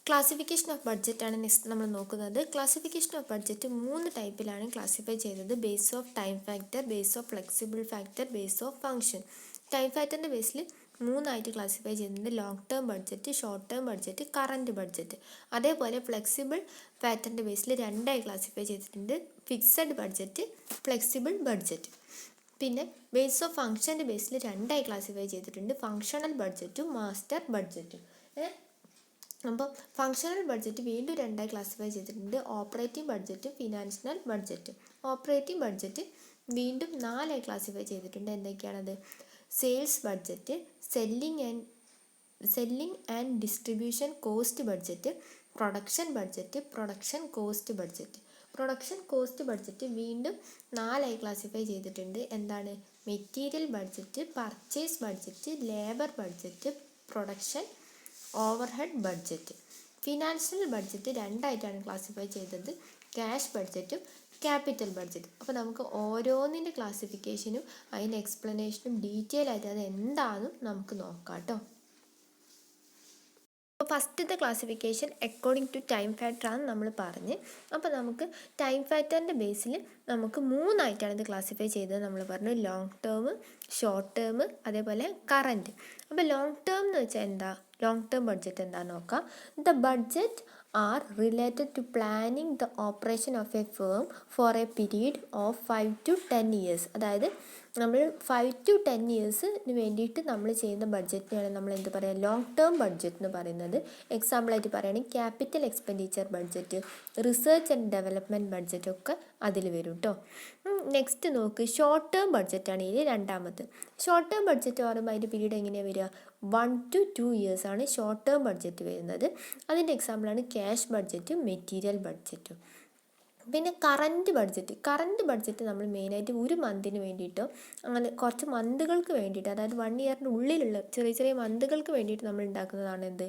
Classification of budget ആണ് next നമ്മൾ നോക്കുന്നത്. ക്ലാസിഫിക്കേഷൻ ഓഫ് ബഡ്ജറ്റ് 3 ടൈപ്പിലാണ് ക്ലാസിഫൈ ചെയ്തത്. Base of time factor, base of flexible factor, base of function. Time ഫാക്ടറിൻ്റെ ബേസിൽ 3 ക്ലാസിഫൈ ചെയ്യുന്നത് long term budget, short term budget, current budget. അതേപോലെ flexible ഫാക്ടറിൻ്റെ ബേസിൽ 2 ക്ലാസിഫൈ ചെയ്തിട്ടുണ്ട്. Fixed budget, flexible budget. പിന്നെ ബേസ് ഓഫ് ഫംഗ്ഷൻ്റെ ബേസിൽ 2 ക്ലാസിഫൈ ചെയ്തിട്ടുണ്ട്. ഫങ്ഷണൽ ബഡ്ജറ്റും മാസ്റ്റർ ബഡ്ജറ്റും. അപ്പോൾ ഫങ്ഷണൽ ബഡ്ജറ്റ് വീണ്ടും 2 ക്ലാസിഫൈ ചെയ്തിട്ടുണ്ട്. ഓപ്പറേറ്റിംഗ് ബഡ്ജറ്റും ഫിനാൻഷ്യൽ ബഡ്ജറ്റും. ഓപ്പറേറ്റിംഗ് ബഡ്ജറ്റ് വീണ്ടും 4 ക്ലാസിഫൈ ചെയ്തിട്ടുണ്ട്. എന്തൊക്കെയാണത്? Sales budget, selling and distribution cost budget, production budget, production cost budget. Production cost budget വീണ്ടും 4 ക്ലാസിഫൈ ചെയ്തിട്ടുണ്ട്. എന്താണ്? Material budget, purchase budget, labour budget, production overhead budget. Financial budget 2 classify ചെയ്തത്. Cash ബഡ്ജറ്റും capital budget. അപ്പോൾ നമുക്ക് ഓരോന്നിൻ്റെ ക്ലാസിഫിക്കേഷനും അതിൻ്റെ എക്സ്പ്ലനേഷനും detail ആയിട്ട് അത് എന്താണെന്നും നമുക്ക് നോക്കാം കേട്ടോ. അപ്പോൾ ഫസ്റ്റത്തെ ക്ലാസിഫിക്കേഷൻ അക്കോർഡിംഗ് ടു ടൈം ഫാക്ടറാണ് നമ്മൾ പറഞ്ഞ്. അപ്പോൾ നമുക്ക് ടൈം ഫാക്ടറിൻ്റെ ബേസിൽ നമുക്ക് 3 ഇത് ക്ലാസിഫൈ ചെയ്തത് നമ്മൾ പറഞ്ഞു. ലോങ് ടേം, ഷോർട്ട് ടേം, അതേപോലെ കറൻറ്റ്. അപ്പോൾ ലോങ് ടേം എന്ന് വെച്ചാൽ എന്താ? ലോങ് ടേം ബഡ്ജറ്റ് എന്താണെന്ന് നോക്കാം. The budget are related to planning the operation of a firm for a period of 5 to 10 years. അതായത് നമ്മൾ 5 to 10 yearsന് വേണ്ടിയിട്ട് നമ്മൾ ചെയ്യുന്ന ബഡ്ജറ്റിനെയാണ് നമ്മൾ എന്ത് പറയുക? ലോങ് ടേം ബഡ്ജറ്റ് എന്ന് പറയുന്നത്. എക്സാമ്പിളായിട്ട് പറയുകയാണെങ്കിൽ capital expenditure budget, research and development budget ഒക്കെ അതിൽ വരും കേട്ടോ. നെക്സ്റ്റ് നോക്ക്, ഷോർട്ട് ടേം ബഡ്ജറ്റാണ് ഇതിൽ രണ്ടാമത്. ഷോർട്ട് ടേം ബഡ്ജറ്റ് പറയുമ്പോൾ അതിൻ്റെ പീരീഡ് എങ്ങനെയാണ് വരിക? 1 to 2 years ആണ് ഷോർട്ട് ടേം ബഡ്ജറ്റ് വരുന്നത്. അതിൻ്റെ എക്സാമ്പിളാണ് ക്യാഷ് ബഡ്ജറ്റും മെറ്റീരിയൽ ബഡ്ജറ്റും. പിന്നെ കറൻറ്റ് ബഡ്ജറ്റ് നമ്മൾ മെയിനായിട്ട് ഒരു മന്തിന് വേണ്ടിയിട്ടോ അങ്ങനെ കുറച്ച് മന്തുകൾക്ക് വേണ്ടിയിട്ട്, അതായത് 1 yearന് ഉള്ളിലുള്ള ചെറിയ ചെറിയ മന്തുകൾക്ക് വേണ്ടിയിട്ട് നമ്മൾ ഉണ്ടാക്കുന്നതാണ് എന്ത്?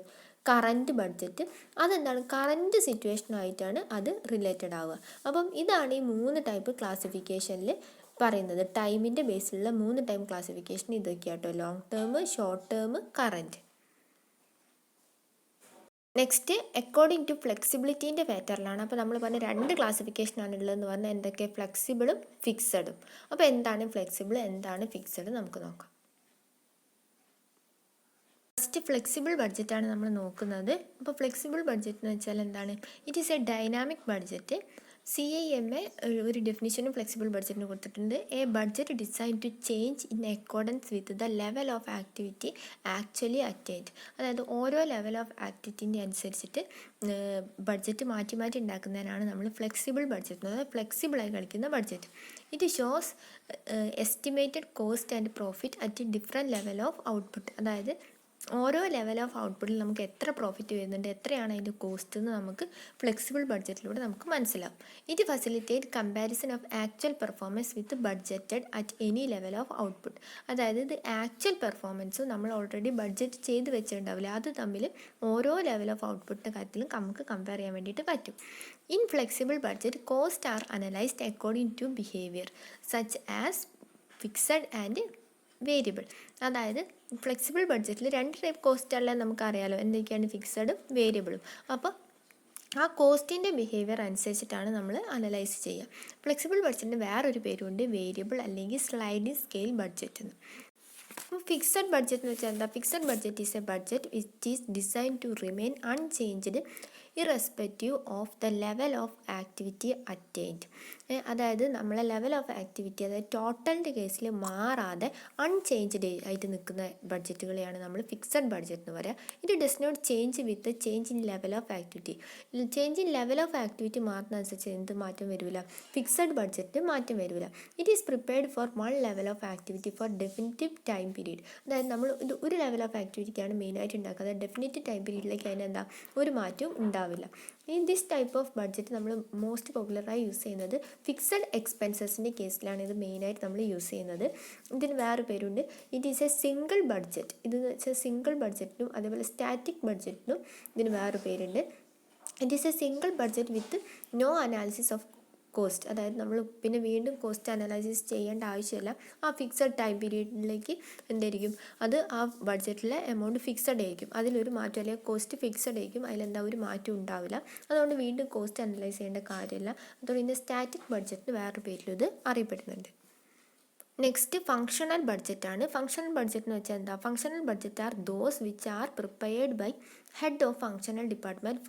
Current budget. അതെന്താണ്? കറൻറ്റ് സിറ്റുവേഷനായിട്ടാണ് അത് റിലേറ്റഡ് ആവുക. അപ്പം ഇതാണ് ഈ 3 ടൈപ്പ് ക്ലാസിഫിക്കേഷനിൽ പറയുന്നത്. ടൈമിൻ്റെ ബേസിലുള്ള 3 ടൈം ക്ലാസിഫിക്കേഷൻ ഇതൊക്കെയാണ് കേട്ടോ. Long term, short term, current. Next according to ഫ്ലെക്സിബിലിറ്റീൻ്റെ പാറ്റേണിലാണ്. അപ്പോൾ നമ്മൾ പറഞ്ഞ 2 ക്ലാസിഫിക്കേഷനാണ് ഉള്ളതെന്ന് പറഞ്ഞാൽ എന്തൊക്കെ? ഫ്ലെക്സിബിളും ഫിക്സഡും. അപ്പോൾ എന്താണ് ഫ്ലെക്സിബിൾ, എന്താണ് ഫിക്സഡ് നമുക്ക് നോക്കാം. ഫസ്റ്റ് ഫ്ലെക്സിബിൾ ബഡ്ജറ്റാണ് നമ്മൾ നോക്കുന്നത്. അപ്പോൾ ഫ്ലെക്സിബിൾ ബഡ്ജറ്റ് എന്ന് വെച്ചാൽ എന്താണ്? It is a dynamic budget. CIMA ഒരു ഡെഫിനിഷനും ഫ്ലെക്സിബിൾ ബഡ്ജറ്റിന് കൊടുത്തിട്ടുണ്ട്. A budget design to change in accordance with the level of activity actually attained. അതായത് ഓരോ ലെവൽ ഓഫ് ആക്ടിവിറ്റിൻ്റെ അനുസരിച്ചിട്ട് ബഡ്ജറ്റ് മാറ്റി മാറ്റി ഉണ്ടാക്കുന്നതിനാണ് നമ്മൾ ഫ്ലെക്സിബിൾ ബഡ്ജറ്റ്, അതായത് ഫ്ലെക്സിബിളായി കളിക്കുന്ന budget. It shows estimated cost and profit at different level of output. അതായത് ഓരോ ലെവൽ ഓഫ് ഔട്ട്പുട്ടിൽ നമുക്ക് എത്ര പ്രോഫിറ്റ് വരുന്നുണ്ട്, എത്രയാണ് അതിൻ്റെ കോസ്റ്റ് എന്ന് നമുക്ക് ഫ്ലെക്സിബിൾ ബഡ്ജറ്റിലൂടെ നമുക്ക് മനസ്സിലാവും. It facilitate comparison of actual performance with budgeted at any level of output. അതായത് ഇത് ആക്ച്വൽ പെർഫോമൻസും നമ്മൾ ഓൾറെഡി ബഡ്ജറ്റ് ചെയ്ത് വെച്ചിട്ടുണ്ടാവില്ല, അത് തമ്മിൽ ഓരോ ലെവൽ ഓഫ് ഔട്ട്പുട്ടിൻ്റെ കാര്യത്തിലും നമുക്ക് കമ്പയർ ചെയ്യാൻ വേണ്ടിയിട്ട് പറ്റും. In flexible budget cost are analysed according to behaviour such as fixed and variable. അതായത് ഫ്ലെക്സിബിൾ ബഡ്ജറ്റിൽ 2 ടൈപ്പ് കോസ്റ്റുകളെ നമുക്കറിയാലോ, എന്തൊക്കെയാണ്? ഫിക്സഡും വേരിയബിളും. അപ്പോൾ ആ കോസ്റ്റിൻ്റെ ബിഹേവിയർ അനുസരിച്ചിട്ടാണ് നമ്മൾ അനലൈസ് ചെയ്യുക. ഫ്ലെക്സിബിൾ ബഡ്ജറ്റിന് വേറൊരു പേരുണ്ട്, വേരിയബിൾ അല്ലെങ്കിൽ സ്ലൈഡിംഗ് സ്കെയിൽ ബഡ്ജറ്റ് എന്ന്. അപ്പോൾ ഫിക്സഡ് ബഡ്ജറ്റ് എന്ന് വെച്ചാൽ എന്താ? Fixed budget is a budget which is design to remain unchanged irrespective of the level of activity attained. അതായത് നമ്മളെ ലെവൽ ഓഫ് ആക്ടിവിറ്റി, അതായത് ടോട്ടലിൻ്റെ കേസിൽ മാറാതെ അൺചേഞ്ച്ഡ് ആയിട്ട് നിൽക്കുന്ന ബഡ്ജറ്റുകളെയാണ് നമ്മൾ ഫിക്സഡ് ബഡ്ജറ്റ് എന്ന് പറയുക. It does not change with change in level of activity. Change in level of activity മാറുന്നതനുസരിച്ച് എന്ത് മാറ്റം വരില്ല? ഫിക്സഡ് ബഡ്ജറ്റിന് മാറ്റം വരില്ല. It is prepared for 1 level of activity for definitive time period. അതായത് നമ്മൾ ഇത് ഒരു ലെവൽ ഓഫ് ആക്ടിവിറ്റിക്കാണ് മെയിനായിട്ട് ഉണ്ടാക്കുക. അതായത് ഡെഫിനിറ്റീവ് ടൈം പീരീഡിലേക്ക് അതിനെന്താ ഒരു മാറ്റവും ഉണ്ടാവില്ല. ഈ ദിസ് ടൈപ്പ് ഓഫ് ബഡ്ജറ്റ് നമ്മൾ മോസ്റ്റ് പോപ്പുലറായി യൂസ് ചെയ്യുന്നത് ഫിക്സഡ് എക്സ്പെൻസസിൻ്റെ കേസിലാണ് ഇത് മെയിനായിട്ട് നമ്മൾ യൂസ് ചെയ്യുന്നത്. ഇതിന് വേറെ പേരുണ്ട്, it is a single budget. ഇതെന്ന് വെച്ചാൽ സിംഗിൾ ബഡ്ജറ്റിനും അതേപോലെ സ്റ്റാറ്റിക് ബഡ്ജറ്റിനും ഇതിന് വേറെ പേരുണ്ട്. It is a single budget with no analysis of cost, അതായത് നമ്മൾ പിന്നെ വീണ്ടും കോസ്റ്റ് അനലൈസിസ് ചെയ്യേണ്ട ആവശ്യമില്ല. ആ ഫിക്സഡ് ടൈം പീരീഡിലേക്ക് എന്തായിരിക്കും, അത് ആ ബഡ്ജറ്റിലെ എമൗണ്ട് ഫിക്സഡ് ആയിരിക്കും, അതിലൊരു മാറ്റം, അല്ലെങ്കിൽ കോസ്റ്റ് ഫിക്സഡ് ആയിരിക്കും, അതിലെന്താ ഒരു മാറ്റം ഉണ്ടാവില്ല. അതുകൊണ്ട് വീണ്ടും കോസ്റ്റ് അനലൈസ് ചെയ്യേണ്ട കാര്യമില്ല. അതുകൊണ്ട് ഇതിൻ്റെ സ്റ്റാറ്റിക് ബഡ്ജറ്റ് വേറൊരു പേരിലും ഇത് അറിയപ്പെടുന്നുണ്ട്. നെക്സ്റ്റ് ഫങ്ഷണൽ ബഡ്ജറ്റാണ്. ഫങ്ഷണൽ ബഡ്ജറ്റ് എന്ന് വെച്ചാൽ എന്താ? Functional budget are those which are prepared by head of functional department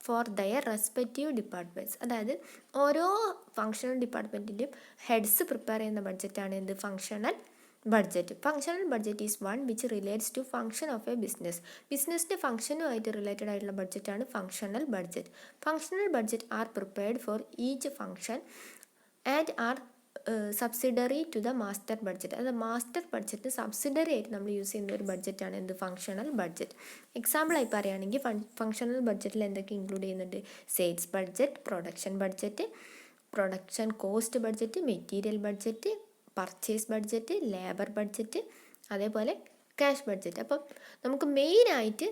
for their respective departments. അതായത് ഓരോ ഫങ്ഷണൽ ഡിപ്പാർട്ട്മെൻറ്റിൻ്റെയും ഹെഡ്സ് പ്രിപ്പയർ ചെയ്യുന്ന ബഡ്ജറ്റാണ് എന്ത്? Functional budget. Functional budget is one which relates to function of a business. ബിസിനസ്സിൻ്റെ ഫങ്ഷനുമായിട്ട് related ആയിട്ടുള്ള ബഡ്ജറ്റാണ് functional budget. Functional budget are prepared for each function and are subsidiary to the master budget. അത് master budget subsidiary ആയിട്ട് നമ്മൾ use ചെയ്യുന്ന ഒരു ബഡ്ജറ്റാണ് എന്ത്? Functional budget. എക്സാമ്പിളായി പറയുകയാണെങ്കിൽ ഫങ്ഷണൽ ബഡ്ജറ്റിൽ എന്തൊക്കെ ഇൻക്ലൂഡ് ചെയ്യുന്നുണ്ട്? Sales budget, production cost budget, material budget, purchase budget, labour budget, അതേപോലെ ക്യാഷ് ബഡ്ജറ്റ്. അപ്പം നമുക്ക് മെയിനായിട്ട്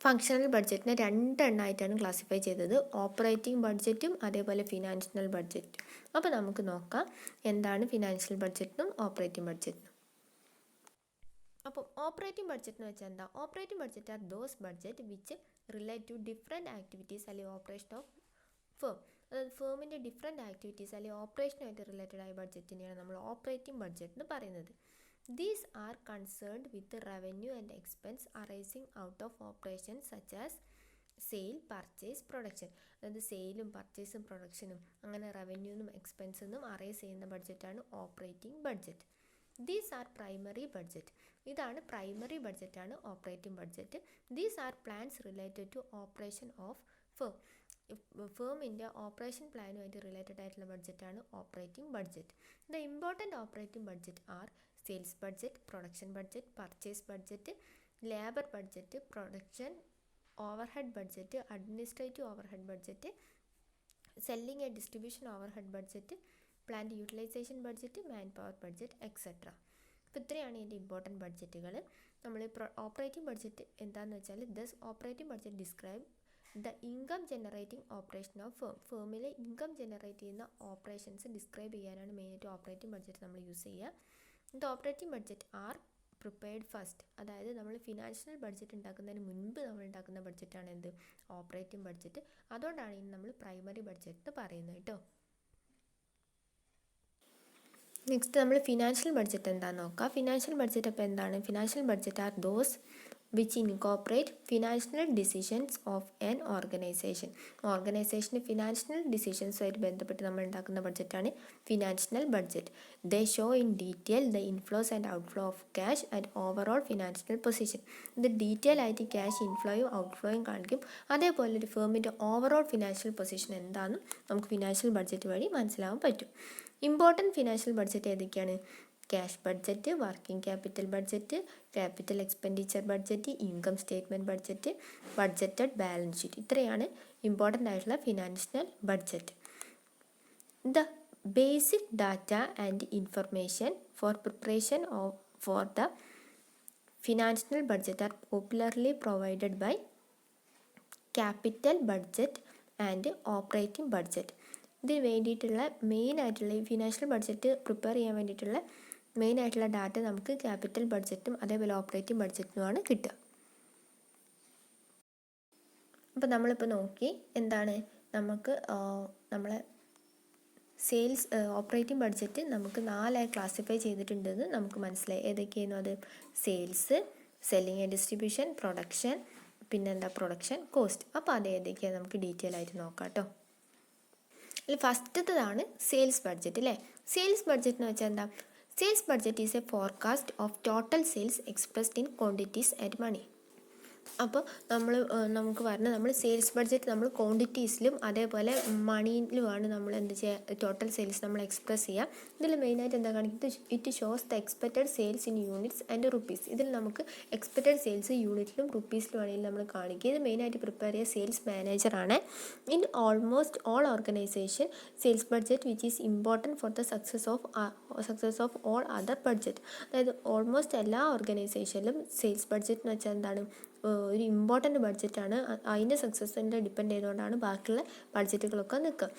ഫങ്ഷണൽ ബഡ്ജറ്റിനെ രണ്ടെണ്ണമായിട്ടാണ് ക്ലാസിഫൈ ചെയ്തത്, ഓപ്പറേറ്റിംഗ് ബഡ്ജറ്റും അതേപോലെ ഫിനാൻഷ്യൽ ബഡ്ജറ്റും. അപ്പോൾ നമുക്ക് നോക്കാം എന്താണ് ഫിനാൻഷ്യൽ ബഡ്ജറ്റിനും ഓപ്പറേറ്റിംഗ് ബഡ്ജറ്റിനും. അപ്പം ഓപ്പറേറ്റിംഗ് ബഡ്ജറ്റ് എന്ന് വെച്ചാൽ എന്താ? Operating budget are those budget which relate to different activities അല്ലെങ്കിൽ ഓപ്പറേഷൻ ഓഫ് ഫേം. അതായത് ഫേമിൻ്റെ ഡിഫറെൻറ്റ് ആക്ടിവിറ്റീസ് അല്ലെങ്കിൽ ഓപ്പറേഷനുമായിട്ട് റിലേറ്റഡ് ആയ ബഡ്ജറ്റിനെയാണ് നമ്മൾ ഓപ്പറേറ്റിംഗ് ബഡ്ജറ്റ് എന്ന് പറയുന്നത്. These are concerned with the revenue and expense arising out of operations such as sale, purchase, production. അതായത് സെയിലും പർച്ചേസും പ്രൊഡക്ഷനും അങ്ങനെ റവന്യൂന്നും എക്സ്പെൻസെന്നും അറേസ് ചെയ്യുന്ന ബഡ്ജറ്റാണ് operating budget. These are primary budget. ഇതാണ് പ്രൈമറി ബഡ്ജറ്റാണ് operating budget. These are plans related to operation of firm. ഫേമിൻ്റെ ഓപ്പറേഷൻ പ്ലാനുമായിട്ട് റിലേറ്റഡ് ആയിട്ടുള്ള ബഡ്ജറ്റാണ് operating budget. The important operating budget are sales budget, production budget, purchase budget, labour budget, production overhead budget, administrative overhead budget, selling and distribution overhead budget, plant utilisation budget, man power budget, etcetera. അപ്പോൾ ഇത്രയാണ് ഇതിൻ്റെ important ബഡ്ജറ്റുകൾ. നമ്മൾ operating budget എന്താണെന്ന് വെച്ചാൽ thus operating budget describe the income generating operation of firm. ഫേമിലെ income generate ചെയ്യുന്ന operations describe ചെയ്യാനാണ് മെയിനായിട്ട് ഓപ്പറേറ്റിംഗ് ബഡ്ജറ്റ് നമ്മൾ യൂസ് ചെയ്യുക. The operating budget are prepared first. അതായത് നമ്മൾ ഫിനാൻഷ്യൽ ബഡ്ജറ്റ് ഉണ്ടാക്കുന്നതിന് മുൻപ് നമ്മൾ ഉണ്ടാക്കുന്ന ബഡ്ജറ്റാണ് എന്ത്? Operating budget. അതുകൊണ്ടാണ് ഇനി നമ്മൾ പ്രൈമറി ബഡ്ജറ്റ് പറയുന്നത് കേട്ടോ. നെക്സ്റ്റ് നമ്മൾ ഫിനാൻഷ്യൽ ബഡ്ജറ്റ് എന്താണെന്ന് നോക്കാം. ഫിനാൻഷ്യൽ ബഡ്ജറ്റ് അപ്പോൾ എന്താണ്? Financial budget are those which incorporate financial decisions of an organization. ഓർഗനൈസേഷന് ഫിനാൻഷ്യൽ ഡിസിഷൻസുമായിട്ട് ബന്ധപ്പെട്ട് നമ്മൾ ഉണ്ടാക്കുന്ന ബഡ്ജറ്റാണ് financial budget. They show in detail the inflows and outflow of cash and overall financial position. ഇത് ഡീറ്റെയിൽ ആയിട്ട് ക്യാഷ് ഇൻഫ്ലോയും ഔട്ട്ഫ്ലോയും കാണിക്കും. അതേപോലെ ഒരു ഫേമിൻ്റെ ഓവറോൾ ഫിനാൻഷ്യൽ പൊസിഷൻ എന്താണെന്നും നമുക്ക് ഫിനാൻഷ്യൽ ബഡ്ജറ്റ് വഴി മനസ്സിലാവാൻ പറ്റും. ഇമ്പോർട്ടൻറ്റ് ഫിനാൻഷ്യൽ ബഡ്ജറ്റ് ഏതൊക്കെയാണ്? Cash budget, working capital budget, capital expenditure budget, income statement budget, budgeted balance sheet. ഇത്രയാണ് ഇമ്പോർട്ടൻ്റ് ആയിട്ടുള്ള financial budget. The basic data and information for preparation for the financial budget are popularly provided by capital budget and operating budget. ഇതിന് വേണ്ടിയിട്ടുള്ള മെയിനായിട്ടുള്ള ഈ financial budget prepare ചെയ്യാൻ വേണ്ടിയിട്ടുള്ള മെയിനായിട്ടുള്ള data നമുക്ക് ക്യാപിറ്റൽ ബഡ്ജറ്റും അതേപോലെ ഓപ്പറേറ്റിംഗ് ബഡ്ജറ്റിനുമാണ് കിട്ടുക. അപ്പോൾ നമ്മളിപ്പോൾ നോക്കി എന്താണ് നമുക്ക് നമ്മളെ സെയിൽസ് ഓപ്പറേറ്റിംഗ് ബഡ്ജറ്റ് നമുക്ക് 4ആയി ക്ലാസിഫൈ ചെയ്തിട്ടുണ്ടെന്ന് നമുക്ക് മനസ്സിലായി. ഏതൊക്കെയായിരുന്നു അത്? Sales, selling and distribution, production, പിന്നെന്താ പ്രൊഡക്ഷൻ കോസ്റ്റ്. അപ്പോൾ അത് ഏതൊക്കെയാണ് നമുക്ക് ഡീറ്റെയിൽ ആയിട്ട് നോക്കാം കേട്ടോ. അതിൽ ഫസ്റ്റത്തേതാണ് സെയിൽസ് ബഡ്ജറ്റ് അല്ലേ. സെയിൽസ് ബഡ്ജറ്റ് എന്ന് വെച്ചാൽ എന്താ? Sales budget is a forecast of total sales expressed in quantities and money. അപ്പോൾ നമുക്ക് പറഞ്ഞാൽ നമ്മൾ സെയിൽസ് ബഡ്ജറ്റ് നമ്മൾ ക്വാണ്ടിറ്റീസിലും അതേപോലെ മണിയിലുമാണ് നമ്മൾ എന്ത് ചെയ്യുക, ടോട്ടൽ സെയിൽസ് നമ്മൾ എക്സ്പ്രസ് ചെയ്യുക. ഇതിൽ മെയിനായിട്ട് എന്താ കാണിക്കുന്നത്? It shows the expected sales in units and rupees. ഇതിൽ നമുക്ക് എക്സ്പെക്റ്റഡ് സെയിൽസ് യൂണിറ്റിലും റുപ്പീസിലും ആണെങ്കിലും നമ്മൾ കാണിക്കുക. ഇത് മെയിനായിട്ട് പ്രിപ്പയർ ചെയ്യുക സെയിൽസ് മാനേജറാണ്. In almost all organization sales budget which is important for the success of all other budget. അതായത് ഓൾമോസ്റ്റ് എല്ലാ ഓർഗനൈസേഷനിലും സെയിൽസ് ബഡ്ജറ്റ് എന്ന് വെച്ചാൽ എന്താണ്? ഒരു ഇമ്പോർട്ടൻ്റ് ബഡ്ജറ്റാണ്. അതിൻ്റെ സക്സസിൻ്റെ ഡിപ്പെൻഡ് ചെയ്തുകൊണ്ടാണ് ബാക്കിയുള്ള ബഡ്ജറ്റുകളൊക്കെ നിൽക്കുക.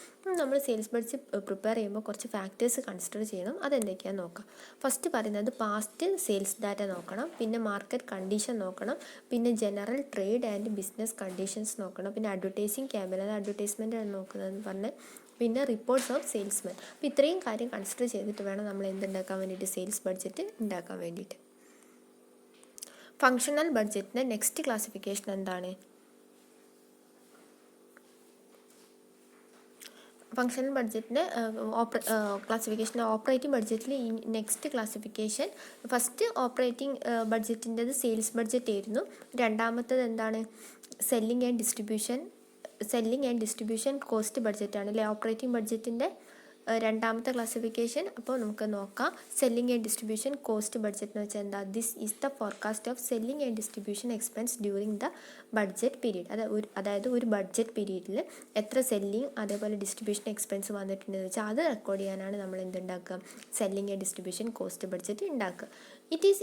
നമ്മൾ സെയിൽസ് ബഡ്ജറ്റ് പ്രിപ്പയർ ചെയ്യുമ്പോൾ കുറച്ച് ഫാക്ടേഴ്സ് കൺസിഡർ ചെയ്യണം. അതെന്തൊക്കെയാണെന്ന് നോക്കാം. ഫസ്റ്റ് പറയുന്നത് പാസ്റ്റ് സെയിൽസ് ഡാറ്റ നോക്കണം, പിന്നെ മാർക്കറ്റ് കണ്ടീഷൻ നോക്കണം, പിന്നെ general trade and business conditions നോക്കണം, പിന്നെ അഡ്വർടൈസിങ് ക്യാമ്പയിൻ, അത് അഡ്വർടൈസ്മെൻ്റ് ആണ് നോക്കുന്നതെന്ന് പറഞ്ഞ്, പിന്നെ റിപ്പോർട്ട്സ് ഓഫ് സെയിൽസ്മെൻ. അപ്പോൾ ഇത്രയും കാര്യം കൺസിഡർ ചെയ്തിട്ട് വേണം നമ്മൾ എന്തുണ്ടാക്കാൻ വേണ്ടിയിട്ട്, സെയിൽസ് ബഡ്ജറ്റ് ഉണ്ടാക്കാൻ വേണ്ടിയിട്ട്. ഫങ്ഷണൽ ബഡ്ജറ്റിൻ്റെ നെക്സ്റ്റ് ക്ലാസിഫിക്കേഷൻ എന്താണ്? ഫങ്ഷണൽ ബഡ്ജറ്റിൻ്റെ ക്ലാസിഫിക്കേഷൻ ഓപ്പറേറ്റിംഗ് ബഡ്ജറ്റിൽ ഈ നെക്സ്റ്റ് ക്ലാസിഫിക്കേഷൻ, ഫസ്റ്റ് ഓപ്പറേറ്റിംഗ് ബഡ്ജറ്റിൻ്റെത് സെയിൽസ് ബഡ്ജറ്റ് ആയിരുന്നു. രണ്ടാമത്തത് എന്താണ്? സെല്ലിംഗ് ആൻഡ് ഡിസ്ട്രിബ്യൂഷൻ കോസ്റ്റ് ബഡ്ജറ്റാണ് അല്ലേ ഓപ്പറേറ്റിംഗ് ബഡ്ജറ്റിൻ്റെ രണ്ടാമത്തെ ക്ലാസിഫിക്കേഷൻ. അപ്പോൾ നമുക്ക് നോക്കാം. Selling and distribution cost budget എന്ന് വെച്ചാൽ എന്താ? This is the forecast of selling and distribution expense during the budget period. അതായത് ഒരു ബഡ്ജറ്റ് പീരീഡിൽ എത്ര സെല്ലിംഗ് അതേപോലെ ഡിസ്ട്രിബ്യൂഷൻ എക്സ്പെൻസ് വന്നിട്ടുണ്ടെന്ന് വെച്ചാൽ അത് റെക്കോർഡ് ചെയ്യാനാണ് നമ്മൾ എന്തുണ്ടാക്കുക? Selling and distribution cost budget ഉണ്ടാക്കുക. It is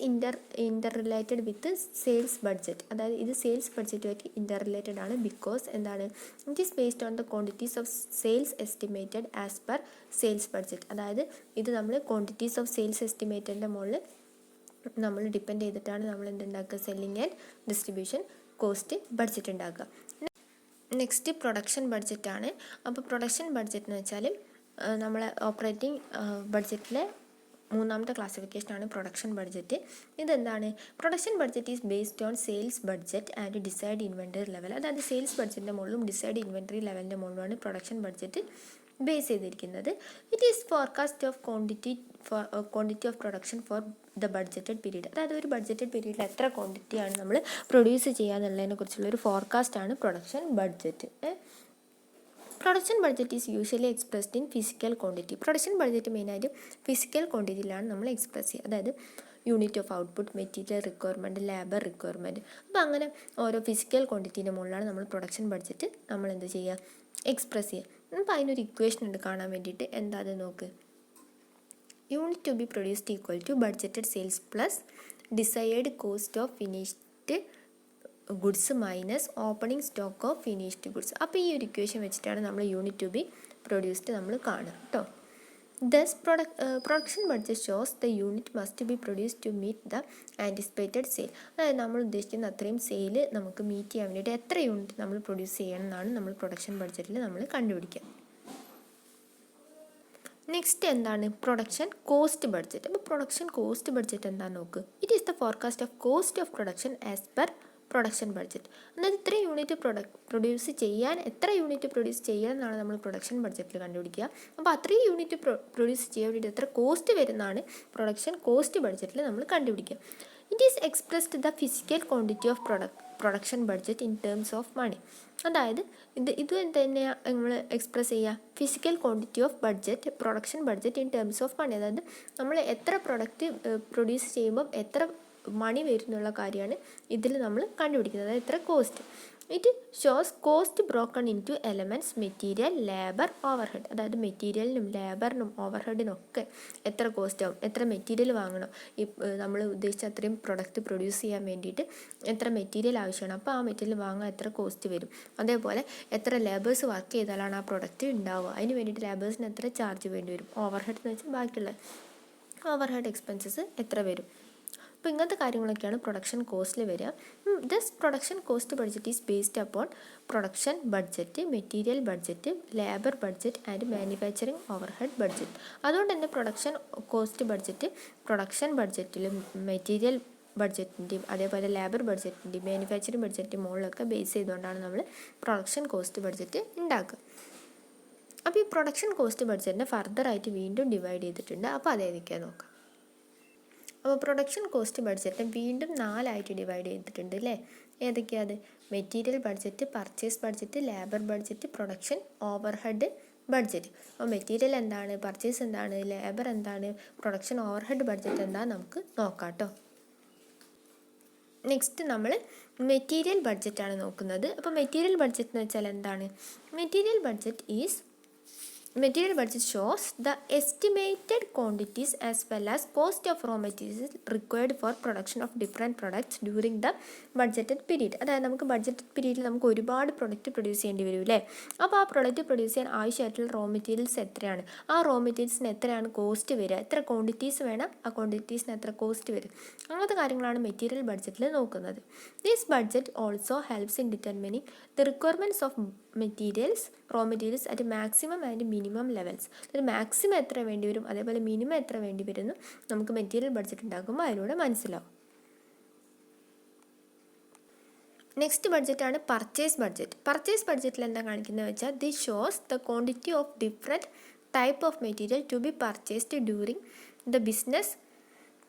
interrelated with sales budget. അതായത് ഇത് സെയിൽസ് ബഡ്ജറ്റുമായിട്ട് ഇൻ്റർ റിലേറ്റഡ് ആണ്. ബിക്കോസ് എന്താണ്? It is based on the quantities of sales estimated as per sales budget. അതായത് ഇത് നമ്മൾ ക്വാണ്ടിറ്റീസ് ഓഫ് സെയിൽസ് എസ്റ്റിമേറ്റഡിൻ്റെ മുകളിൽ നമ്മൾ ഡിപ്പെൻഡ് ചെയ്തിട്ടാണ് നമ്മൾ എന്തുണ്ടാക്കുക? Selling and distribution cost budget ഉണ്ടാക്കുക. നെക്സ്റ്റ് പ്രൊഡക്ഷൻ ബഡ്ജറ്റാണ്. അപ്പോൾ പ്രൊഡക്ഷൻ ബഡ്ജറ്റ് എന്ന് വെച്ചാൽ നമ്മൾ ഓപ്പറേറ്റിംഗ് ബഡ്ജറ്റിലെ മൂന്നാമത്തെ ക്ലാസിഫിക്കേഷനാണ് പ്രൊഡക്ഷൻ ബഡ്ജറ്റ്. ഇതെന്താണ്? Production budget is based on sales budget and decide inventory level. അതായത് സെയിൽസ് ബഡ്ജറ്റിൻ്റെ മുകളിലും ഡിസൈഡ് ഇൻവെൻറ്ററി ലെവലിൻ്റെ മുകളിലുമാണ് പ്രൊഡക്ഷൻ ബഡ്ജറ്റ് ബേസ് ചെയ്തിരിക്കുന്നത്. It is forecast of quantity of production for the budgeted period. അതായത് ഒരു ബഡ്ജറ്റഡ് പീരീഡിൽ എത്ര ക്വാണ്ടിറ്റിയാണ് നമ്മൾ പ്രൊഡ്യൂസ് ചെയ്യുക എന്നുള്ളതിനെ കുറിച്ചുള്ളൊരു ഫോർകാസ്റ്റാണ് production budget. Production budget is usually expressed in physical quantity. Production budget മെയിനായിട്ട് ഫിസിക്കൽ ക്വാണ്ടിറ്റിയിലാണ് നമ്മൾ എക്സ്പ്രസ് ചെയ്യുക. അതായത് unit of output, material requirement, labour requirement. അപ്പോൾ അങ്ങനെ ഓരോ ഫിസിക്കൽ ക്വാണ്ടിറ്റീൻ്റെ മുകളിലാണ് നമ്മൾ പ്രൊഡക്ഷൻ ബഡ്ജറ്റ് നമ്മൾ എന്ത് ചെയ്യുക? എക്സ്പ്രസ് ചെയ്യുക. അപ്പോൾ അതിനൊരു ഇക്വേഷൻ ഉണ്ട് കാണാൻ വേണ്ടിയിട്ട്. എന്താ അത് നോക്ക്. Unit to be produced equal to budgeted sales plus desired cost of finished goods minus opening stock of finished goods. അപ്പോൾ ഈ ഒരു ഇക്വേഷൻ വെച്ചിട്ടാണ് നമ്മൾ യൂണിറ്റ് ടു ബി പ്രൊഡ്യൂസ്ഡ് നമ്മൾ കാണുക കേട്ടോ. Thus production budget shows the unit must be produce to meet the anticipated sale. അതായത് നമ്മൾ ഉദ്ദേശിക്കുന്ന അത്രയും സെയിൽ നമുക്ക് മീറ്റ് ചെയ്യാൻ വേണ്ടിയിട്ട് എത്ര യൂണിറ്റ് നമ്മൾ പ്രൊഡ്യൂസ് ചെയ്യണം എന്നാണ് നമ്മൾ പ്രൊഡക്ഷൻ ബഡ്ജറ്റിൽ നമ്മൾ കണ്ടുപിടിക്കുക. നെക്സ്റ്റ് എന്താണ്? Production cost budget. അപ്പോൾ പ്രൊഡക്ഷൻ കോസ്റ്റ് ബഡ്ജറ്റ് എന്താണെന്ന് നോക്ക്. It is the forecast of cost of production as per production budget. അതായത് ഇത്ര യൂണിറ്റ് പ്രൊഡ്യൂസ് ചെയ്യാൻ എത്ര യൂണിറ്റ് പ്രൊഡ്യൂസ് ചെയ്യാൻ എന്നാണ് നമ്മൾ പ്രൊഡക്ഷൻ ബഡ്ജറ്റിൽ കണ്ടുപിടിക്കുക. അപ്പോൾ അത്രയും യൂണിറ്റ് പ്രൊഡ്യൂസ് ചെയ്യാൻ വേണ്ടിയിട്ട് എത്ര കോസ്റ്റ് വരുന്നതാണ് പ്രൊഡക്ഷൻ കോസ്റ്റ് ബഡ്ജറ്റിൽ നമ്മൾ കണ്ടുപിടിക്കുക. It is expressed the physical quantity of production budget in terms of money. അതായത് ഇത് തന്നെയാണ് നമ്മൾ എക്സ്പ്രസ് ചെയ്യുക. Physical quantity of budget production budget in terms of money. അതായത് നമ്മൾ എത്ര പ്രൊഡക്റ്റ് പ്രൊഡ്യൂസ് ചെയ്യുമ്പം എത്ര മണി വരുന്നുള്ള കാര്യമാണ് ഇതിൽ നമ്മൾ കണ്ടുപിടിക്കുന്നത്. അതായത് എത്ര cost. It shows cost broken in to elements material, labour, overhead. അതായത് മെറ്റീരിയലിനും ലേബറിനും ഓവർഹെഡിനും ഒക്കെ എത്ര കോസ്റ്റ് ആവും, എത്ര മെറ്റീരിയൽ വാങ്ങണം, ഈ നമ്മൾ ഉദ്ദേശിച്ച അത്രയും പ്രൊഡക്റ്റ് പ്രൊഡ്യൂസ് ചെയ്യാൻ വേണ്ടിയിട്ട് എത്ര മെറ്റീരിയൽ ആവശ്യമാണ്, അപ്പോൾ ആ മെറ്റീരിയൽ വാങ്ങാൻ എത്ര കോസ്റ്റ് വരും. അതേപോലെ എത്ര ലേബേഴ്സ് വർക്ക് ചെയ്താലാണ് ആ പ്രൊഡക്റ്റ് ഉണ്ടാവുക, അതിന് വേണ്ടിയിട്ട് ലേബേഴ്സിന് എത്ര ചാർജ് വേണ്ടി വരും. ഓവർഹെഡ് എന്ന് വെച്ചാൽ ബാക്കിയുള്ള ഓവർഹെഡ് എക്സ്പെൻസസ് എത്ര വരും. അപ്പോൾ ഇങ്ങനത്തെ കാര്യങ്ങളൊക്കെയാണ് പ്രൊഡക്ഷൻ കോസ്റ്റിൽ വരിക. Thus production cost budget is based upon production budget, material budget, labour budget and manufacturing overhead budget. അതുകൊണ്ട് തന്നെ പ്രൊഡക്ഷൻ കോസ്റ്റ് ബഡ്ജറ്റ് പ്രൊഡക്ഷൻ ബഡ്ജറ്റിലും മെറ്റീരിയൽ ബഡ്ജറ്റിൻ്റെയും അതേപോലെ ലേബർ ബഡ്ജറ്റിൻ്റെയും മാനുഫാക്ചറിങ് ബഡ്ജറ്റിൻ്റെയും മുകളിലൊക്കെ ബേസ് ചെയ്തുകൊണ്ടാണ് നമ്മൾ പ്രൊഡക്ഷൻ കോസ്റ്റ് ബഡ്ജറ്റ് ഉണ്ടാക്കുക. അപ്പോൾ ഈ പ്രൊഡക്ഷൻ കോസ്റ്റ് ബഡ്ജറ്റിനെ ഫർദറായിട്ട് വീണ്ടും ഡിവൈഡ് ചെയ്തിട്ടുണ്ട്. അപ്പോൾ അതേതൊക്കെയാണ് നോക്കാം. അപ്പോൾ പ്രൊഡക്ഷൻ കോസ്റ്റ് ബഡ്ജറ്റിനെ വീണ്ടും 4ആയിട്ട് ഡിവൈഡ് ചെയ്തിട്ടുണ്ട് അല്ലേ. ഏതൊക്കെയാണ്? Material budget, purchase budget, labour budget, production overhead budget. അപ്പോൾ മെറ്റീരിയൽ എന്താണ്, പർച്ചേസ് എന്താണ്, ലേബർ എന്താണ്, പ്രൊഡക്ഷൻ ഓവർഹെഡ് ബഡ്ജറ്റ് എന്താണെന്ന് നമുക്ക് നോക്കാം കേട്ടോ. നെക്സ്റ്റ് നമ്മൾ മെറ്റീരിയൽ ബഡ്ജറ്റാണ് നോക്കുന്നത്. അപ്പോൾ മെറ്റീരിയൽ ബഡ്ജറ്റ് എന്ന് വെച്ചാൽ എന്താണ്? Material budget is Material budget shows the estimated quantities as well as cost of raw materials required for production of different products during the budgeted period. അതായത് നമുക്ക് ബഡ്ജറ്റഡ് പീരീഡിൽ നമുക്ക് ഒരുപാട് പ്രൊഡക്റ്റ് പ്രൊഡ്യൂസ് ചെയ്യേണ്ടി വരും അല്ലേ. അപ്പോൾ ആ പ്രൊഡക്റ്റ് പ്രൊഡ്യൂസ് ചെയ്യാൻ ആവശ്യമായിട്ടുള്ള റോ മെറ്റീരിയൽസ് എത്രയാണ്, ആ റോ മെറ്റീരിയൽസിന് എത്രയാണ് കോസ്റ്റ് വരിക, എത്ര ക്വാണ്ടിറ്റീസ് വേണം, ആ ക്വാണ്ടിറ്റീസിന് എത്ര കോസ്റ്റ് വരും, അങ്ങനത്തെ കാര്യങ്ങളാണ് മെറ്റീരിയൽ ബഡ്ജറ്റിൽ നോക്കുന്നത്. This budget also helps in determining the requirements of materials raw materials at maximum and minimum levels. ഒരു മാക്സിമം എത്ര വേണ്ടി വരും, അതേപോലെ മിനിമം എത്ര വേണ്ടി വരുന്നു നമുക്ക് മെറ്റീരിയൽ ബഡ്ജറ്റ് ഉണ്ടാക്കുമ്പോൾ അതിലൂടെ മനസ്സിലാവും. നെക്സ്റ്റ് ബഡ്ജറ്റാണ് പർച്ചേസ് ബഡ്ജറ്റ്. പർച്ചേസ് ബഡ്ജറ്റിൽ എന്താ കാണിക്കുന്നത് വെച്ചാൽ this shows the quantity of different type of material to be purchased during the business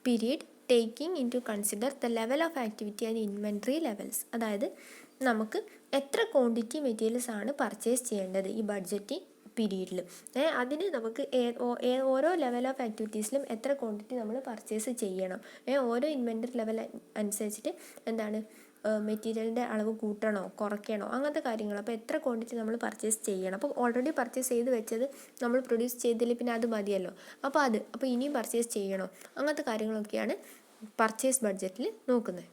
period taking into consider the level of activity and inventory levels. അതായത് നമുക്ക് എത്ര quantity materials ആണ് purchase ചെയ്യേണ്ടത് ഈ ബഡ്ജറ്റ് പീരീഡിൽ, അതിന് നമുക്ക് ഓരോ ലെവൽ ഓഫ് ആക്ടിവിറ്റീസിലും എത്ര ക്വാണ്ടിറ്റി നമ്മൾ പർച്ചേസ് ചെയ്യണം, ഓരോ ഇൻവെൻറ്ററി ലെവൽ അനുസരിച്ചിട്ട് എന്താണ് മെറ്റീരിയലിൻ്റെ അളവ് കൂട്ടണോ കുറയ്ക്കണോ അങ്ങനത്തെ കാര്യങ്ങൾ. അപ്പോൾ എത്ര ക്വാണ്ടിറ്റി നമ്മൾ പർച്ചേസ് ചെയ്യണം. അപ്പോൾ ഓൾറെഡി പർച്ചേസ് ചെയ്ത് വെച്ചത് നമ്മൾ പ്രൊഡ്യൂസ് ചെയ്തില്ല പിന്നെ അത് മതിയല്ലോ, അപ്പോൾ ഇനിയും പർച്ചേസ് ചെയ്യണോ, അങ്ങനത്തെ കാര്യങ്ങളൊക്കെയാണ് പർച്ചേസ് ബഡ്ജറ്റിൽ നോക്കുന്നത്.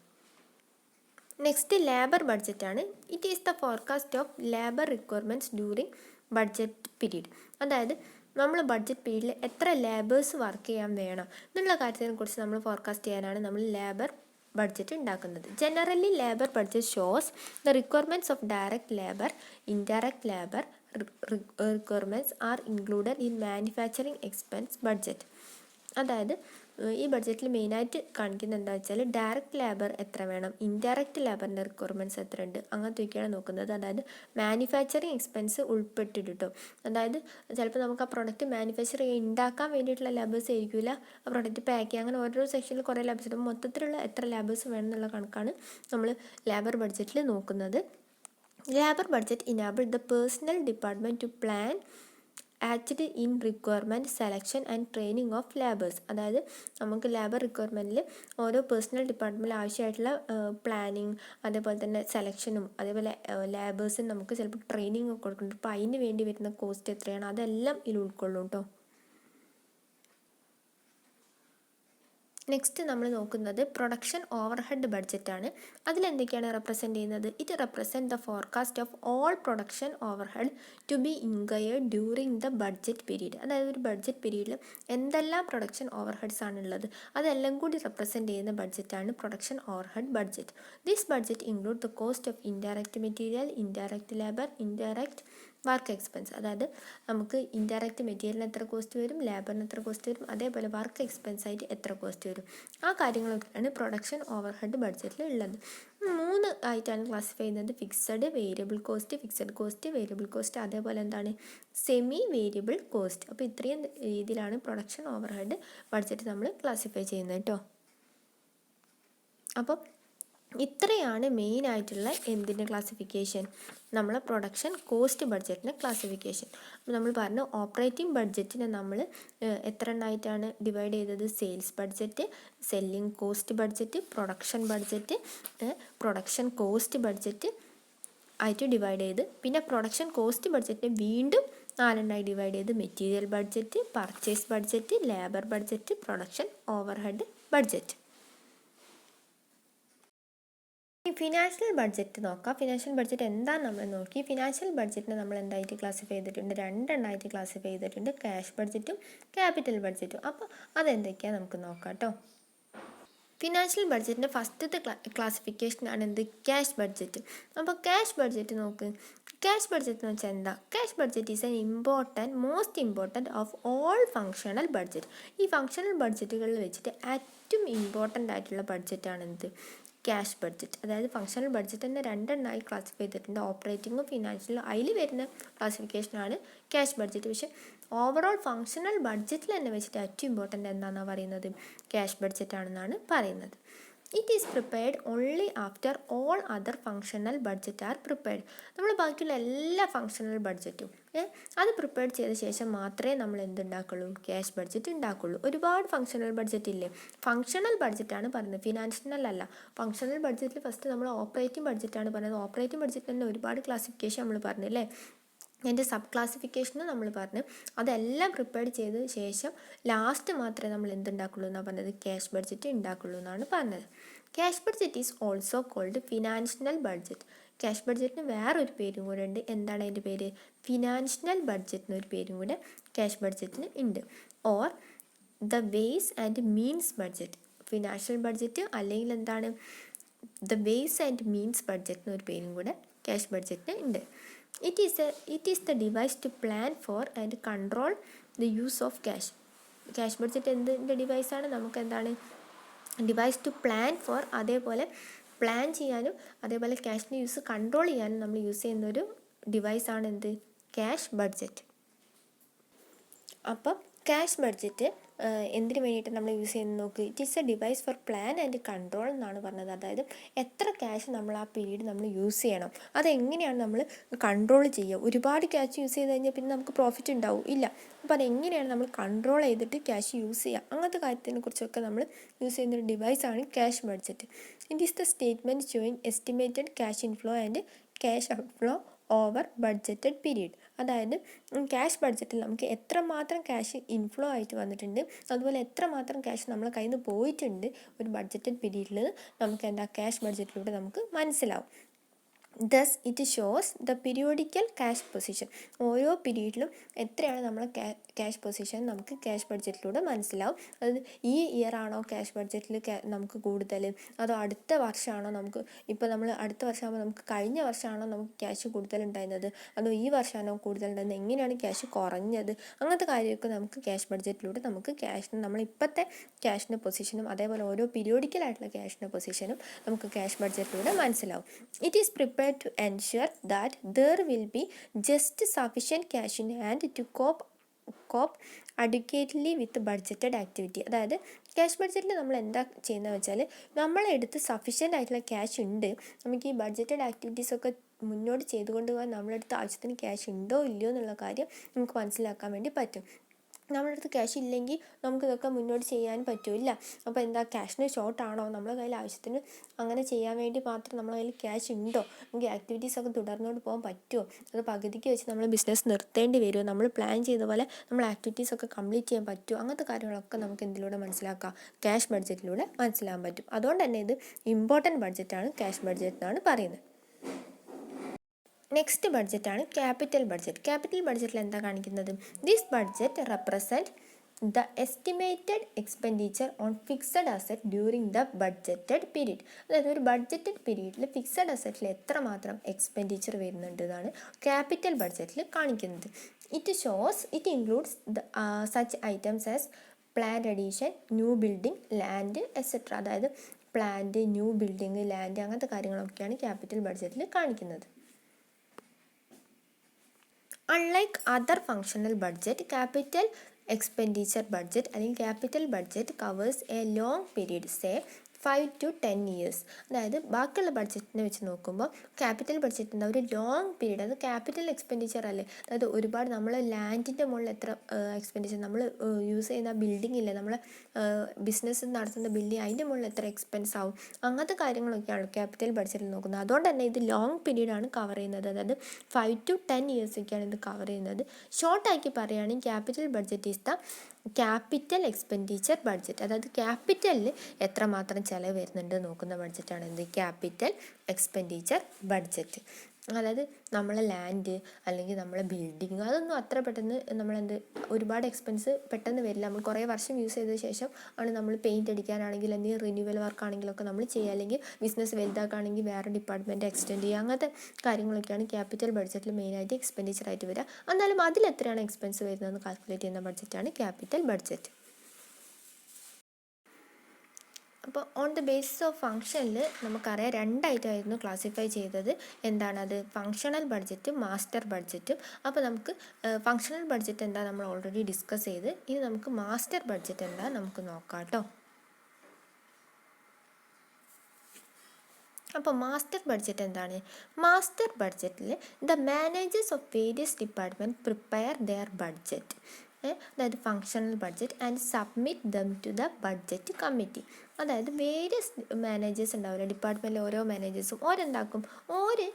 നെക്സ്റ്റ് ലേബർ ബഡ്ജറ്റാണ്. It is the forecast of labour requirements during budget period. അതായത് നമ്മൾ ബഡ്ജറ്റ് പീരീഡിൽ എത്ര ലേബേഴ്സ് വർക്ക് ചെയ്യാൻ വേണം എന്നുള്ള കാര്യത്തിനെക്കുറിച്ച് നമ്മൾ ഫോർകാസ്റ്റ് ചെയ്യാനാണ് നമ്മൾ ലേബർ ബഡ്ജറ്റ് ഉണ്ടാക്കുന്നത്. Generally labour budget shows the requirements of direct labour, indirect labour requirements are included in manufacturing expense budget. അതായത് ഈ ബഡ്ജറ്റിൽ മെയിനായിട്ട് കാണിക്കുന്നത് എന്താ വെച്ചാൽ ഡയറക്റ്റ് ലേബർ എത്ര വേണം, ഇൻഡയറക്റ്റ് ലേബറിൻ്റെ റിക്വയർമെൻറ്റ്സ് എത്ര ഉണ്ട്, അങ്ങനത്തെയൊക്കെയാണ് നോക്കുന്നത്. അതായത് മാനുഫാക്ചറിങ് എക്സ്പെൻസ് ഉൾപ്പെട്ടിട്ടോ. അതായത് ചിലപ്പോൾ നമുക്ക് ആ പ്രൊഡക്റ്റ് മാനുഫാക്ചർ ഉണ്ടാക്കാൻ വേണ്ടിയിട്ടുള്ള ലേബേഴ്സ് ആയിരിക്കില്ല, ആ പ്രൊഡക്റ്റ് പാക്ക് ചെയ്യുക, അങ്ങനെ ഓരോ സെക്ഷനിൽ കുറേ ലേബേഴ്സ് ഉണ്ട്. മൊത്തത്തിലുള്ള എത്ര ലേബേഴ്സ് വേണം എന്നുള്ള കണക്കാണ് നമ്മൾ ലേബർ ബഡ്ജറ്റിൽ നോക്കുന്നത്. Labour budget enable the personnel department to plan acted in requirement selection and training of labours. അതായത് നമുക്ക് ലേബർ റിക്വയർമെൻറ്റിൽ ഓരോ പേഴ്സണൽ ഡിപ്പാർട്ട്മെൻറ്റിൽ ആവശ്യമായിട്ടുള്ള പ്ലാനിങ്, അതേപോലെ തന്നെ സെലക്ഷനും അതേപോലെ ലേബേഴ്സിന് നമുക്ക് ചിലപ്പോൾ ട്രെയിനിങ് ഒക്കെ കൊടുക്കുന്നുണ്ട്. അപ്പോൾ അതിന് വേണ്ടി വരുന്ന കോസ്റ്റ് എത്രയാണ് അതെല്ലാം ഇതിൽ ഉൾക്കൊള്ളും കേട്ടോ. നെക്സ്റ്റ് നമ്മൾ നോക്കുന്നത് പ്രൊഡക്ഷൻ ഓവർഹെഡ് ബഡ്ജറ്റാണ്. അതിലെന്തൊക്കെയാണ് റെപ്രസെൻറ്റ് ചെയ്യുന്നത്? It represent the forecast of all production overhead to be incurred during the budget period. അതായത് ഒരു ബഡ്ജറ്റ് പീരീഡിൽ എന്തെല്ലാം പ്രൊഡക്ഷൻ ഓവർഹെഡ്സ് ആണുള്ളത് അതെല്ലാം കൂടി റെപ്രസെൻറ്റ് ചെയ്യുന്ന ബഡ്ജറ്റാണ് production overhead budget. This budget include the cost of indirect material, indirect labour, indirect work expense. അതായത് നമുക്ക് ഇൻഡയറക്റ്റ് മെറ്റീരിയലിന് എത്ര കോസ്റ്റ് വരും, ലേബറിന് എത്ര കോസ്റ്റ് വരും, അതേപോലെ വർക്ക് എക്സ്പെൻസ് ആയിട്ട് എത്ര കോസ്റ്റ് വരും, ആ കാര്യങ്ങളൊക്കെയാണ് പ്രൊഡക്ഷൻ ഓവർഹെഡ് ബഡ്ജറ്റിൽ ഉള്ളത്. 3 ആയിട്ടാണ് ക്ലാസിഫൈ ചെയ്യുന്നത്: fixed, variable cost, fixed cost, variable cost, അതേപോലെ എന്താണ് സെമി വേരിയബിൾ കോസ്റ്റ്. അപ്പോൾ ഇത്രയും രീതിയിലാണ് പ്രൊഡക്ഷൻ ഓവർഹെഡ് ബഡ്ജറ്റ് നമ്മൾ ക്ലാസിഫൈ ചെയ്യുന്നത് കേട്ടോ. അപ്പോൾ ഇത്രയാണ് മെയിനായിട്ടുള്ള എന്തിൻ്റെ ക്ലാസിഫിക്കേഷൻ, നമ്മളെ പ്രൊഡക്ഷൻ കോസ്റ്റ് ബഡ്ജറ്റിൻ്റെ ക്ലാസിഫിക്കേഷൻ. അപ്പോൾ നമ്മൾ പറഞ്ഞു ഓപ്പറേറ്റിംഗ് ബഡ്ജറ്റിനെ നമ്മൾ എത്ര എണ്ണമായിട്ടാണ് ഡിവൈഡ് ചെയ്തത്: sales budget, selling cost budget, production budget, production cost budget ആയിട്ട് ഡിവൈഡ് ചെയ്ത്, പിന്നെ പ്രൊഡക്ഷൻ കോസ്റ്റ് ബഡ്ജറ്റിനെ വീണ്ടും 4 എണ്ണമായി ഡിവൈഡ് ചെയ്ത് material budget, purchase budget, labour budget, production overhead budget. Financial budget നോക്കാം. ഫിനാൻഷ്യൽ ബഡ്ജറ്റ് എന്താണെന്ന് നമ്മൾ നോക്കി. ഫിനാൻഷ്യൽ ബഡ്ജറ്റിനെ നമ്മൾ എന്തായിട്ട് ക്ലാസിഫൈ ചെയ്തിട്ടുണ്ട്? 2 എണ്ണമായിട്ട് ക്ലാസിഫൈ ചെയ്തിട്ടുണ്ട്: ക്യാഷ് ബഡ്ജറ്റും ക്യാപിറ്റൽ ബഡ്ജറ്റും. അപ്പോൾ അതെന്തൊക്കെയാണ് നമുക്ക് നോക്കാം കേട്ടോ. ഫിനാൻഷ്യൽ ബഡ്ജറ്റിൻ്റെ ഫസ്റ്റത്തെ ക്ലാസിഫിക്കേഷനാണ് എന്ത്? Cash budget. അപ്പോൾ ക്യാഷ് ബഡ്ജറ്റ് നോക്ക്. ക്യാഷ് ബഡ്ജറ്റ് എന്ന് വെച്ചാൽ എന്താ? Cash budget is most important of all functional budget. ഈ ഫങ്ഷണൽ ബഡ്ജറ്റുകളിൽ വെച്ചിട്ട് ഏറ്റവും ഇമ്പോർട്ടൻ്റ് ആയിട്ടുള്ള ബഡ്ജറ്റാണ് എന്ത്? Cash budget. അതായത് ഫങ്ഷണൽ ബഡ്ജറ്റ് തന്നെ 2 എണ്ണമായി ക്ലാസിഫൈ ചെയ്തിട്ടുണ്ട്: ഓപ്പറേറ്റിങ്ങും ഫിനാൻഷ്യലും. അതിൽ വരുന്ന ക്ലാസിഫിക്കേഷനാണ് ക്യാഷ് ബഡ്ജറ്റ്. പക്ഷേ ഓവറോൾ ഫങ്ഷണൽ ബഡ്ജറ്റിൽ തന്നെ വെച്ചിട്ട് ഏറ്റവും ഇമ്പോർട്ടൻ്റ് എന്താണെന്നാണ് പറയുന്നത്? ക്യാഷ് ബഡ്ജറ്റ് ആണെന്നാണ് പറയുന്നത്. It is prepared only after all other functional budget are prepared. നമ്മൾ ബാക്കിയുള്ള എല്ലാ ഫങ്ഷണൽ ബഡ്ജറ്റും അത് പ്രിപ്പയർ ചെയ്ത ശേഷം മാത്രമേ നമ്മൾ എന്തുണ്ടാക്കുള്ളൂ? ക്യാഷ് ബഡ്ജറ്റ് ഉണ്ടാക്കുള്ളൂ. ഒരുപാട് ഫങ്ഷണൽ ബഡ്ജറ്റ് ഇല്ലേ? ഫങ്ഷണൽ ബഡ്ജറ്റാണ് പറയുന്നത്, ഫിനാൻഷ്യൽ അല്ല. ഫങ്ഷണൽ ബഡ്ജറ്റിൽ ഫസ്റ്റ് നമ്മൾ ഓപ്പറേറ്റിംഗ് ബഡ്ജറ്റാണ് പറയുന്നത്. ഓപ്പറേറ്റിംഗ് ബഡ്ജറ്റ് തന്നെ ഒരുപാട് ക്ലാസിഫിക്കേഷൻ നമ്മൾ പറഞ്ഞില്ലേ? അതിൻ്റെ സബ് ക്ലാസിഫിക്കേഷനും നമ്മൾ പറഞ്ഞു. അതെല്ലാം പ്രിപ്പയർ ചെയ്ത ശേഷം ലാസ്റ്റ് മാത്രമേ നമ്മൾ എന്തുണ്ടാക്കുള്ളൂ എന്നാണ് പറഞ്ഞത്, ക്യാഷ് ബഡ്ജറ്റ് ഉണ്ടാക്കുള്ളൂ എന്നാണ് പറഞ്ഞത്. Cash budget is also called financial budget. Cash ബഡ്ജറ്റിന് വേറൊരു പേരും കൂടെ ഉണ്ട്. എന്താണ് അതിൻ്റെ പേര്? ഫിനാൻഷ്യൽ ബഡ്ജറ്റ് എന്നൊരു പേരും കൂടെ ക്യാഷ് ബഡ്ജറ്റിന് ഉണ്ട്. Or the ways and means budget. Financial budget അല്ലെങ്കിൽ എന്താണ് the ways and means budget എന്നൊരു പേരും കൂടെ ക്യാഷ് ബഡ്ജറ്റിന് ഉണ്ട്. It is the device to plan for and control the use of cash. Cash budget എന്തിൻ്റെ ഡിവൈസാണ്? നമുക്ക് എന്താണ് ഡിവൈസ് ടു പ്ലാൻ ഫോർ, അതേപോലെ പ്ലാൻ ചെയ്യാനും അതേപോലെ ക്യാഷിൻ്റെ യൂസ് കൺട്രോൾ ചെയ്യാനും നമ്മൾ യൂസ് ചെയ്യുന്നൊരു ഡിവൈസാണ് എന്ത്? Cash budget. അപ്പം ക്യാഷ് ബഡ്ജറ്റ് എന്തിനു വേണ്ടിയിട്ട് നമ്മൾ യൂസ് ചെയ്യുന്നത് നോക്ക്. It is A device for plan and control എന്നാണ് പറഞ്ഞത്. അതായത് എത്ര ക്യാഷ് നമ്മൾ ആ പീരീഡ് നമ്മൾ യൂസ് ചെയ്യണം, അതെങ്ങനെയാണ് നമ്മൾ കൺട്രോൾ ചെയ്യുക. ഒരുപാട് ക്യാഷ് യൂസ് ചെയ്ത് കഴിഞ്ഞാൽ പിന്നെ നമുക്ക് പ്രോഫിറ്റ് ഉണ്ടാവും ഇല്ല. അപ്പോൾ അതെങ്ങനെയാണ് നമ്മൾ കൺട്രോൾ ചെയ്തിട്ട് ക്യാഷ് യൂസ് ചെയ്യുക, അങ്ങനത്തെ കാര്യത്തിനെ കുറിച്ചൊക്കെ നമ്മൾ യൂസ് ചെയ്യുന്നൊരു ഡിവൈസാണ് cash budget. It is the statement showing estimated cash inflow and cash outflow over budgeted period. അതായത് ക്യാഷ് ബഡ്ജറ്റിൽ നമുക്ക് എത്രമാത്രം ക്യാഷ് ഇൻഫ്ലോ ആയിട്ട് വന്നിട്ടുണ്ട്, അതുപോലെ എത്രമാത്രം ക്യാഷ് നമ്മളെ കയ്യിൽ നിന്ന് പോയിട്ടുണ്ട് ഒരു ബഡ്ജറ്റഡ് പീരീഡിൽ, നമുക്ക് എന്താ ക്യാഷ് ബഡ്ജറ്റിലൂടെ നമുക്ക് മനസ്സിലാവും. Thus it shows the periodical cash position. ഓരോ പീരീഡിലും എത്രയാണ് നമ്മളെ ക്യാഷ് പൊസിഷൻ നമുക്ക് ക്യാഷ് ബഡ്ജറ്റിലൂടെ മനസ്സിലാവും. അതായത് ഈ ഇയർ ആണോ ക്യാഷ് ബഡ്ജറ്റിൽ നമുക്ക് കൂടുതൽ, അതോ അടുത്ത വർഷമാണോ നമുക്ക്, ഇപ്പോൾ നമ്മൾ അടുത്ത വർഷമാകുമ്പോൾ നമുക്ക് കഴിഞ്ഞ വർഷമാണോ നമുക്ക് ക്യാഷ് കൂടുതലുണ്ടായിരുന്നത്, അതോ ഈ വർഷമാണോ കൂടുതലുണ്ടായിരുന്നത്, എങ്ങനെയാണ് ക്യാഷ് കുറഞ്ഞത്, അങ്ങനത്തെ കാര്യമൊക്കെ നമുക്ക് ക്യാഷ് ബഡ്ജറ്റിലൂടെ നമുക്ക് ക്യാഷിന് നമ്മളിപ്പോഴത്തെ ക്യാഷിൻ്റെ പൊസിഷനും അതേപോലെ ഓരോ പീരിയോഡിക്കലായിട്ടുള്ള ക്യാഷിൻ്റെ പൊസിഷനും നമുക്ക് ക്യാഷ് ബഡ്ജറ്റിലൂടെ മനസ്സിലാവും. It is prepared to ensure that there will be just sufficient cash in hand to cope adequately with budgeted activity. അതായത് ക്യാഷ് ബഡ്ജറ്റിൽ നമ്മൾ എന്താ ചെയ്യുന്നത് വെച്ചാൽ, നമ്മളെടുത്ത് സഫീഷ്യൻ്റ് ആയിട്ടുള്ള ക്യാഷ് ഉണ്ട്, നമുക്ക് ഈ ബഡ്ജറ്റഡ് ആക്ടിവിറ്റീസൊക്കെ മുന്നോട്ട് ചെയ്തുകൊണ്ട് പോകാൻ നമ്മളെടുത്ത് ആവശ്യത്തിന് ക്യാഷ് ഉണ്ടോ ഇല്ലയോ എന്നുള്ള കാര്യം നമുക്ക് മനസ്സിലാക്കാൻ വേണ്ടി പറ്റും. നമ്മുടെ അടുത്ത് ക്യാഷ് ഇല്ലെങ്കിൽ നമുക്കിതൊക്കെ മുന്നോട്ട് ചെയ്യാൻ പറ്റില്ല. അപ്പോൾ എന്താ, ക്യാഷിന് ഷോർട്ടാണോ, നമ്മളെ കയ്യിൽ ആവശ്യത്തിന് അങ്ങനെ ചെയ്യാൻ വേണ്ടി മാത്രം നമ്മളെ കയ്യിൽ ക്യാഷ് ഉണ്ടോ, നമുക്ക് ആക്ടിവിറ്റീസൊക്കെ തുടർന്നുകൊണ്ട് പോകാൻ പറ്റുമോ, അത് പകുതിക്ക് വെച്ച് നമ്മൾ ബിസിനസ് നിർത്തേണ്ടി വരുമോ, നമ്മൾ പ്ലാൻ ചെയ്ത പോലെ നമ്മൾ ആക്ടിവിറ്റീസൊക്കെ കംപ്ലീറ്റ് ചെയ്യാൻ പറ്റുമോ, അങ്ങനത്തെ കാര്യങ്ങളൊക്കെ നമുക്ക് എന്തിലൂടെ മനസ്സിലാക്കാം, ക്യാഷ് ബഡ്ജറ്റിലൂടെ മനസ്സിലാക്കാൻ പറ്റും. അതുകൊണ്ട് തന്നെ ഇത് ഇമ്പോർട്ടൻറ്റ് ബഡ്ജറ്റാണ് ക്യാഷ് ബഡ്ജറ്റ് എന്നാണ് പറയുന്നത്. നെക്സ്റ്റ് ബഡ്ജറ്റാണ് ക്യാപിറ്റൽ ബഡ്ജറ്റ്. ക്യാപിറ്റൽ ബഡ്ജറ്റിൽ എന്താ കാണിക്കുന്നത്? This budget represent the estimated expenditure on fixed asset during the budgeted period. അതായത് ഒരു ബഡ്ജറ്റഡ് പീരീഡിൽ ഫിക്സഡ് അസറ്റിൽ എത്രമാത്രം എക്സ്പെൻഡിച്ചർ വരുന്നുണ്ട് എന്നാണ് ക്യാപിറ്റൽ ബഡ്ജറ്റിൽ കാണിക്കുന്നത്. It includes such items as plant addition, new building, land etcetera. അതായത് പ്ലാന്റ്, ന്യൂ ബിൽഡിംഗ്, ലാൻഡ് അങ്ങനത്തെ കാര്യങ്ങളൊക്കെയാണ് ക്യാപിറ്റൽ ബഡ്ജറ്റിൽ കാണിക്കുന്നത്. Unlike other functional budget, capital expenditure budget അല്ലെങ്കിൽ capital budget covers a long period, say 5 to 10 years. അതായത് ബാക്കിയുള്ള ബഡ്ജറ്റിനെ വെച്ച് നോക്കുമ്പോൾ ക്യാപിറ്റൽ ബഡ്ജറ്റ് എന്താ ഒരു ലോങ് പീരീഡ്, അത് ക്യാപിറ്റൽ എക്സ്പെൻഡിച്ചർ അല്ലേ. അതായത് ഒരുപാട് നമ്മൾ ലാൻഡിൻ്റെ മുകളിൽ എത്ര എക്സ്പെൻഡിച്ചർ, നമ്മൾ യൂസ് ചെയ്യുന്ന ബിൽഡിംഗ് ഇല്ലേ, നമ്മൾ ബിസിനസ് നടത്തുന്ന ബിൽഡിംഗ്, അതിൻ്റെ മുകളിൽ എത്ര എക്സ്പെൻസ് ആവും, അങ്ങനത്തെ കാര്യങ്ങളൊക്കെയാണ് ക്യാപിറ്റൽ ബഡ്ജറ്റിൽ നോക്കുന്നത്. അതുകൊണ്ട് തന്നെ ഇത് ലോങ് പീരീഡാണ് കവർ ചെയ്യുന്നത്. അതായത് 5 to 10 years ഒക്കെയാണ് ഇത് കവർ ചെയ്യുന്നത്. ഷോർട്ടാക്കി പറയുകയാണെങ്കിൽ capital budget is the capital expenditure budget. അതായത് ക്യാപിറ്റലിൽ എത്രമാത്രം ചിലവ് വരുന്നുണ്ട് നോക്കുന്ന ബഡ്ജറ്റാണ് എന്ത്, ക്യാപിറ്റൽ എക്സ്പെൻഡിച്ചർ ബഡ്ജറ്റ്. അതായത് നമ്മളെ ലാൻഡ് അല്ലെങ്കിൽ നമ്മളെ ബിൽഡിങ് അതൊന്നും അത്ര പെട്ടെന്ന് നമ്മളെന്ത് ഒരുപാട് എക്സ്പെൻസ് പെട്ടെന്ന് വരില്ല. നമ്മൾ കുറേ വർഷം യൂസ് ചെയ്ത ശേഷം ആണ് നമ്മൾ പെയിൻറ്റ് അടിക്കാനാണെങ്കിൽ അല്ലെങ്കിൽ റിന്യൂവൽ വർക്ക് ആണെങ്കിലൊക്കെ നമ്മൾ ചെയ്യുക, അല്ലെങ്കിൽ ബിസിനസ് വലുതാക്കുകയാണെങ്കിൽ വേറെ ഡിപ്പാർട്ട്മെൻറ്റ് എക്സ്റ്റെൻഡ് ചെയ്യുക, അങ്ങനത്തെ കാര്യങ്ങളൊക്കെയാണ് ക്യാപിറ്റൽ ബഡ്ജറ്റിൽ മെയിനായിട്ട് എക്സ്പെൻഡിച്ചർ ആയിട്ട് വരിക. എന്നാലും അതിൽ എത്രയാണ് എക്സ്പെൻസ് വരുന്നതെന്ന് കാൽക്കുലേറ്റ് ചെയ്യുന്ന ബഡ്ജറ്റാണ് ക്യാപിറ്റൽ ബഡ്ജറ്റ്. അപ്പോൾ ഓൺ ദ ബേസിസ് ഓഫ് ഫങ്ഷനിൽ നമുക്കറിയാം രണ്ടായിട്ടായിരുന്നു ക്ലാസിഫൈ ചെയ്തത്. എന്താണത്, ഫങ്ഷണൽ ബഡ്ജറ്റും മാസ്റ്റർ ബഡ്ജറ്റും. അപ്പോൾ നമുക്ക് ഫങ്ഷണൽ ബഡ്ജറ്റ് എന്താ നമ്മൾ ഓൾറെഡി ഡിസ്കസ് ചെയ്ത്, ഇനി നമുക്ക് മാസ്റ്റർ ബഡ്ജറ്റ് എന്താ നമുക്ക് നോക്കാം കേട്ടോ. അപ്പോൾ മാസ്റ്റർ ബഡ്ജറ്റ് എന്താണ്? മാസ്റ്റർ ബഡ്ജറ്റിൽ the managers of various department prepare their budget, അതായത് functional budget, and submit them to the budget committee. അതായത് വേരിയസ് മാനേജേഴ്സ് ഉണ്ടാവില്ല ഡിപ്പാർട്ട്മെൻറ്റിലെ ഓരോ മാനേജേഴ്സും ഓരെന്താക്കും ഒരു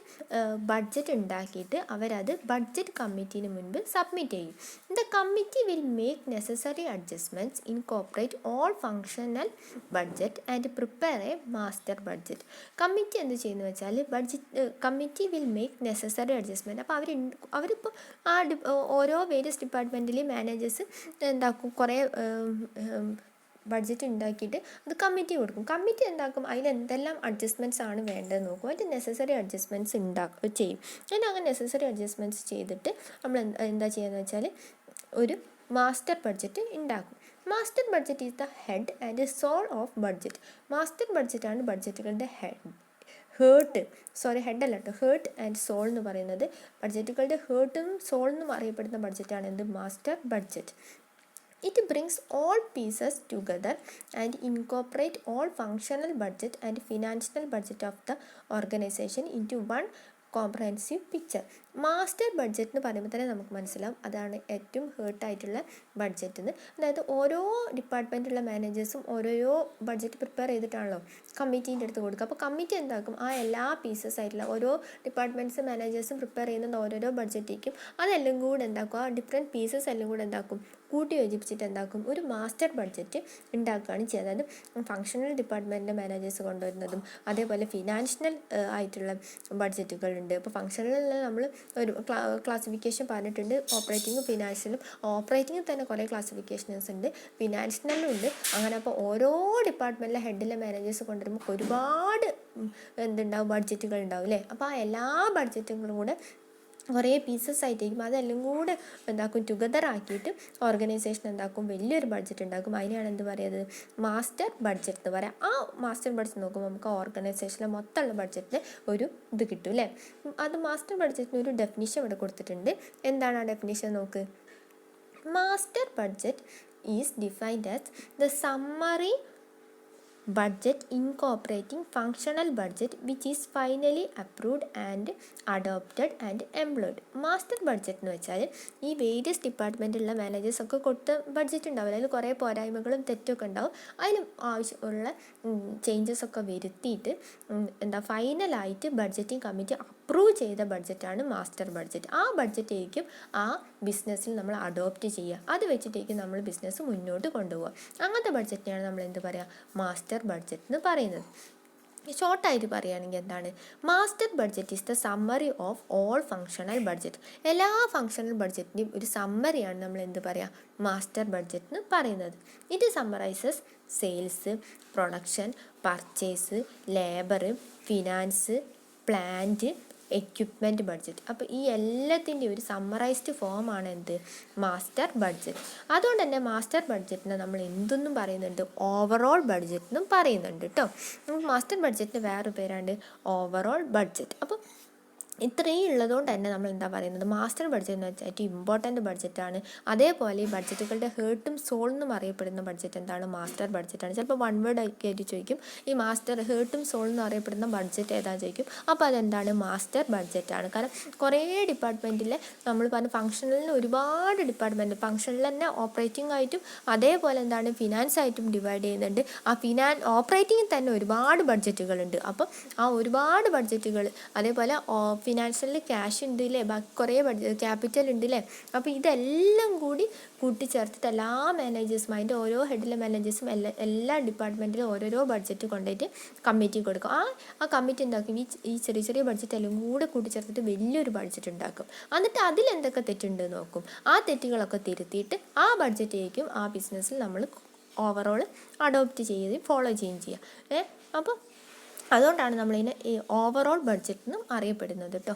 ബഡ്ജറ്റ് ഉണ്ടാക്കിയിട്ട് അവരത് ബഡ്ജറ്റ് കമ്മിറ്റീന് മുൻപ് സബ്മിറ്റ് ചെയ്യും. The committee will make necessary adjustments incorporate all functional budget and prepare A master budget. Committee എന്ത് ചെയ്യുന്നു വെച്ചാൽ committee will make necessary adjustment. അപ്പോൾ അവരിപ്പോൾ ഓരോ വേരിയസ് ഡിപ്പാർട്ട്മെൻറ്റിലെ മാനേജേഴ്സ് എന്താക്കും കുറേ ബഡ്ജറ്റ് ഉണ്ടാക്കിയിട്ട് അത് കമ്മിറ്റി കൊടുക്കും. കമ്മിറ്റി എന്താക്കും അതിൽ എന്തെല്ലാം അഡ്ജസ്റ്റ്മെൻറ്റ്സ് ആണ് വേണ്ടതെന്ന് നോക്കും. അതിൻ്റെ നെസസറി അഡ്ജസ്റ്റ്മെൻറ്റ്സ് ചെയ്യും. അങ്ങനെ നെസസറി അഡ്ജസ്റ്റ്മെൻറ്റ്സ് ചെയ്തിട്ട് നമ്മൾ എന്താ ചെയ്യുകയെന്ന് വെച്ചാൽ ഒരു മാസ്റ്റർ ബഡ്ജറ്റ് ഉണ്ടാക്കും. Master budget is the head and soul of budget. Master ബഡ്ജറ്റാണ് ബഡ്ജറ്റുകളുടെ ഹേർട്ട് ആൻഡ് സോൾ എന്ന് പറയുന്നത്. ബഡ്ജറ്റുകളുടെ ഹേർട്ടും സോൾ എന്നും അറിയപ്പെടുന്ന ബഡ്ജറ്റാണ് എന്ത് master budget. It brings all pieces together and incorporate all functional budget and financial budget of the organization into one comprehensive picture. Master budget എന്ന് പറയുമ്പോൾ തന്നെ നമുക്ക് മനസ്സിലാവും അതാണ് ഏറ്റവും ഹേർട്ടായിട്ടുള്ള ബഡ്ജറ്റ് എന്ന്. അതായത് ഓരോ ഡിപ്പാർട്ട്മെൻറ്റിലുള്ള മാനേജേഴ്സും ഓരോരോ ബഡ്ജറ്റ് പ്രിപ്പയർ ചെയ്തിട്ടാണല്ലോ കമ്മിറ്റീൻ്റെ അടുത്ത് കൊടുക്കുക. അപ്പോൾ കമ്മിറ്റി എന്താക്കും ആ എല്ലാ പീസസ് ആയിട്ടുള്ള ഓരോ ഡിപ്പാർട്ട്മെൻറ്റ്സ് മാനേജേഴ്സും പ്രിപ്പയർ ചെയ്യുന്ന ഓരോരോ ബഡ്ജറ്റേക്കും അതെല്ലാം കൂടെ എന്താക്കും ആ ഡിഫറെൻറ്റ് പീസസ് എല്ലാം കൂടെ എന്താക്കും കൂട്ടി യോജിപ്പിച്ചിട്ട് എന്താക്കും ഒരു മാസ്റ്റർ ബഡ്ജറ്റ് ഉണ്ടാക്കുകയാണ് ചെയ്യുന്നത്. അതായത് ഫങ്ഷണൽ ഡിപ്പാർട്ട്മെൻറ്റിൻ്റെ മാനേജേഴ്സ് കൊണ്ടുവരുന്നതും അതേപോലെ ഫിനാൻഷ്യൽ ആയിട്ടുള്ള ബഡ്ജറ്റുകളുണ്ട്. ഇപ്പോൾ ഫങ്ഷണലിൽ നമ്മൾ ഒരു ക്ലാസിഫിക്കേഷൻ പറഞ്ഞിട്ടുണ്ട് ഓപ്പറേറ്റിങ്ങും ഫിനാൻഷ്യലും. ഓപ്പറേറ്റിങ്ങിൽ തന്നെ കുറേ ക്ലാസിഫിക്കേഷൻസ് ഉണ്ട്, ഫിനാൻഷ്യലും ഉണ്ട്. അങ്ങനെ അപ്പോൾ ഓരോ ഡിപ്പാർട്ട്മെൻറ്റിലെ ഹെഡിലെ മാനേജേഴ്സ് കൊണ്ടുവരുമ്പോൾ ഒരുപാട് ബഡ്ജറ്റുകൾ ഉണ്ടാവും അല്ലേ. അപ്പോൾ ആ എല്ലാ ബഡ്ജറ്റുകളും കൂടെ കുറേ പീസസ് ആയിട്ടേക്കും അതെല്ലാം കൂടെ എന്താക്കും ടുഗദർ ആക്കിയിട്ട് ഓർഗനൈസേഷൻ എന്താക്കും വലിയൊരു ബഡ്ജറ്റ് ഉണ്ടാക്കും. അതിനെയാണ് എന്ത് പറയുന്നത് മാസ്റ്റർ ബഡ്ജറ്റ് എന്ന് പറയാം. ആ മാസ്റ്റർ ബഡ്ജറ്റ് നോക്കുമ്പോൾ നമുക്ക് ഓർഗനൈസേഷനിലെ മൊത്തമുള്ള ബഡ്ജറ്റിന് ഒരു ഇത് കിട്ടും അല്ലേ. അത് മാസ്റ്റർ ബഡ്ജറ്റിന് ഒരു ഡെഫിനിഷൻ ഇവിടെ കൊടുത്തിട്ടുണ്ട്. എന്താണ് ആ ഡെഫിനിഷൻ നോക്ക്. Master budget is defined as the summary budget incorporating functional budget which is finally approved and adopted and employed. Master budget എന്ന് വെച്ചാൽ ഈ വേരിയസ് ഡിപ്പാർട്ട്മെൻറ്റിലുള്ള മാനേജേഴ്സൊക്കെ കൊടുത്ത ബഡ്ജറ്റ് ഉണ്ടാവില്ല, അതിൽ കുറേ പോരായ്മകളും തെറ്റൊക്കെ ഉണ്ടാവും. അതിന് ആവശ്യമുള്ള ചേഞ്ചസൊക്കെ വരുത്തിയിട്ട് ഫൈനലായിട്ട് ബഡ്ജറ്റിംഗ് കമ്മിറ്റി അപ്രൂവ് ചെയ്ത ബഡ്ജറ്റാണ് മാസ്റ്റർ ബഡ്ജറ്റ്. ആ ബഡ്ജറ്റായിരിക്കും ആ ബിസിനസ്സിൽ നമ്മൾ അഡോപ്റ്റ് ചെയ്യുക. അത് വെച്ചിട്ടേക്കും നമ്മൾ ബിസിനസ് മുന്നോട്ട് കൊണ്ടുപോകുക. അങ്ങനത്തെ ബഡ്ജറ്റിനെയാണ് നമ്മൾ എന്ത് പറയുക മാസ്റ്റർ ബഡ്ജറ്റ് എന്ന് പറയുന്നത്. ഷോർട്ടായിട്ട് പറയുകയാണെങ്കിൽ എന്താണ് master budget is the summary of all functional budget. എല്ലാ ഫങ്ഷണൽ ബഡ്ജറ്റിൻ്റെയും ഒരു സമ്മറിയാണ് നമ്മൾ എന്ത് പറയുക മാസ്റ്റർ ബഡ്ജറ്റ് എന്ന് പറയുന്നത്. ഇത് summarises sales, production, purchase, labour, finance, plant, equipment budget. അപ്പോൾ ഈ എല്ലാത്തിൻ്റെ ഒരു സമ്മറൈസ്ഡ് ഫോമാണ് എന്ത് മാസ്റ്റർ ബഡ്ജറ്റ്. അതുകൊണ്ട് തന്നെ മാസ്റ്റർ ബഡ്ജറ്റിനെ നമ്മൾ എന്തൊന്നും പറയുന്നുണ്ട് ഓവറോൾ ബഡ്ജറ്റ് എന്നും പറയുന്നുണ്ട് കേട്ടോ. മാസ്റ്റർ ബഡ്ജറ്റിന് വേറൊരു പേരാണ് ഓവറോൾ ബഡ്ജറ്റ്. അപ്പോൾ ഇത്രയും ഉള്ളതുകൊണ്ട് തന്നെ നമ്മൾ എന്താ പറയുന്നത് മാസ്റ്റർ ബഡ്ജറ്റ് എന്ന് വെച്ചാൽ ഏറ്റവും ഇമ്പോർട്ടൻ്റ് ബഡ്ജറ്റാണ്. അതേപോലെ ഈ ബഡ്ജറ്റുകളുടെ ഹേർട്ടും സോൾ എന്നും അറിയപ്പെടുന്ന ബഡ്ജറ്റ് എന്താണ് മാസ്റ്റർ ബഡ്ജറ്റാണ്. ചിലപ്പോൾ വൺ വേർഡ് ആയിട്ട് ചോദിക്കും ഈ മാസ്റ്റർ ഹേർട്ടും സോൾ എന്ന് അറിയപ്പെടുന്ന ബഡ്ജറ്റ് ഏതാ ചോദിക്കും. അപ്പോൾ അതെന്താണ് മാസ്റ്റർ ബഡ്ജറ്റാണ്. കാരണം കുറേ ഡിപ്പാർട്ട്മെൻറ്റിലെ നമ്മൾ പറഞ്ഞ ഫങ്ഷണലിന് ഒരുപാട് ഡിപ്പാർട്ട്മെൻറ്റ് ഫങ്ഷനിൽ തന്നെ ഓപ്പറേറ്റിംഗ് ആയിട്ടും അതേപോലെ ഫിനാൻസ് ആയിട്ടും ഡിവൈഡ് ചെയ്യുന്നുണ്ട്. ആ ഓപ്പറേറ്റിങ്ങിൽ തന്നെ ഒരുപാട് ബഡ്ജറ്റുകളുണ്ട്. അപ്പം ആ ഒരുപാട് ബഡ്ജറ്റുകൾ അതേപോലെ ഫിനാൻഷ്യലിൽ ക്യാഷ് ഉണ്ട് ഇല്ലേ, ബാക്കി കുറേ ക്യാപിറ്റൽ ഉണ്ട് ഇല്ലേ. അപ്പോൾ ഇതെല്ലാം കൂടി കൂട്ടിച്ചേർത്തിട്ട് എല്ലാ മാനേജേഴ്സും അതിൻ്റെ ഓരോ ഹെഡിലെ മാനേജേഴ്സും എല്ലാ ഡിപ്പാർട്ട്മെൻറ്റിലും ഓരോരോ ബഡ്ജറ്റ് കൊണ്ടുപോയിട്ട് കമ്മിറ്റി കൊടുക്കും. ആ കമ്മിറ്റി എന്താക്കും ഈ ചെറിയ ചെറിയ ബഡ്ജറ്റ് എല്ലാം കൂടെ കൂട്ടിച്ചേർത്തിട്ട് വലിയൊരു ബഡ്ജറ്റ് ഉണ്ടാക്കും. എന്നിട്ട് അതിലെന്തൊക്കെ തെറ്റുണ്ട് നോക്കും. ആ തെറ്റുകളൊക്കെ തിരുത്തിയിട്ട് ആ ബഡ്ജറ്റായിരിക്കും ആ ബിസിനസ്സിൽ നമ്മൾ ഓവറോൾ അഡോപ്റ്റ് ചെയ്യുകയും ഫോളോ ചെയ്യുകയും ചെയ്യുക. അപ്പോൾ അതുകൊണ്ടാണ് നമ്മളിതിനെ ഈ ഓവറോൾ ബഡ്ജറ്റ് എന്നും അറിയപ്പെടുന്നത് കേട്ടോ.